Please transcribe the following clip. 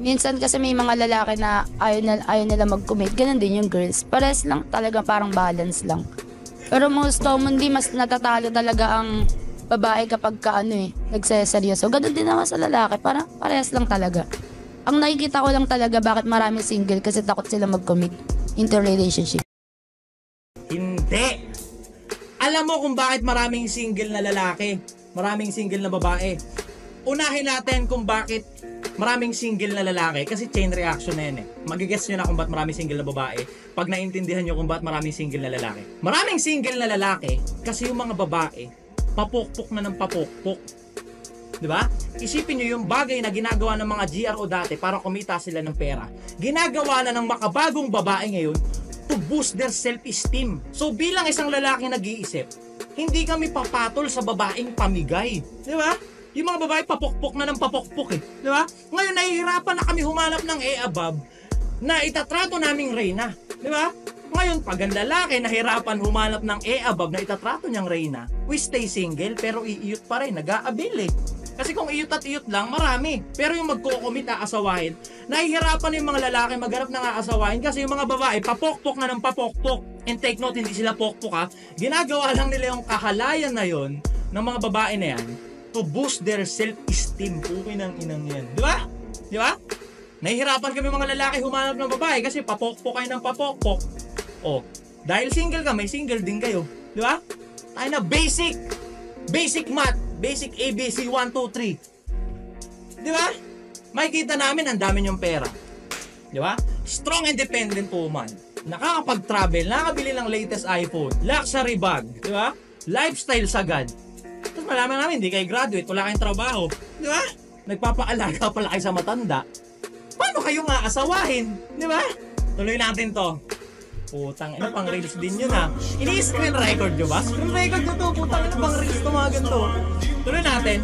minsan kasi may mga lalaki na ayaw nila mag-commit. Ganun din yung girls. Pares lang talaga, parang balance lang. Pero most commonly, mas natatalo talaga ang babae kapag nagseseryoso. Ganun din naman sa lalaki. Parang parehas lang talaga. Ang nakikita ko lang talaga bakit maraming single kasi takot sila mag-commit into relationship. Hindi. Alam mo kung bakit maraming single na lalaki, maraming single na babae. Unahin natin kung bakit maraming single na lalaki kasi chain reaction na yan eh. Magigets nyo na kung bakit maraming single na babae pag naintindihan nyo kung bakit maraming single na lalaki. Maraming single na lalaki kasi yung mga babae papukpok na ng papukpok. Diba? Isipin nyo yung bagay na ginagawa ng mga GRO dati para kumita sila ng pera. Ginagawa na ng makabagong babae ngayon to boost their self-esteem. So bilang isang lalaki nag-iisip, hindi kami papatol sa babaeng pamigay. Diba? Yung mga babae papukpok na ng papukpok eh. Diba? Ngayon nahihirapan na kami humanap ng above na itatrato naming reyna. Diba? Ngayon, pag ang lalaki nahirapan humanap ng above na itatrato niyang reyna, we stay single pero iiyot pa rin, nag-aabil eh. Kasi kung iyot at iyot lang, marami. Pero yung magko-commit aasawahin, nahihirapan yung mga lalaki maghanap ng aasawahin kasi yung mga babae, papokpok na ng papokpok. And take note, hindi sila pokpok ha. Ginagawa lang nila yung kahalayan na yon ng mga babae na yan to boost their self-esteem. Puki ng inang yan. Di ba? Di ba? Nahihirapan kami mga lalaki humanap ng babae kasi papokpok kayo ng papokpok. O, dahil single ka, may single din kayo. Di ba? Tayo na basic math. Basic ABC 1, 2, 3. Di ba? Makikita namin ang dami niyong pera. Di ba? Strong independent woman. Nakakapag-travel, nakakabili ng latest iPhone, luxury bag, di ba? Lifestyle sagad. Tapos malaman namin, hindi kayo graduate, wala kayong trabaho. Di ba? Nagpapaalaga pala kayo sa matanda. Paano kayo nga asawahin? Di ba? Tuloy natin to. Putang ina, pang reels din yun ha. Ini-screen record nyo ba? Screen record nyo to, putang ina, pang reels to mga ganito. Tuloy natin.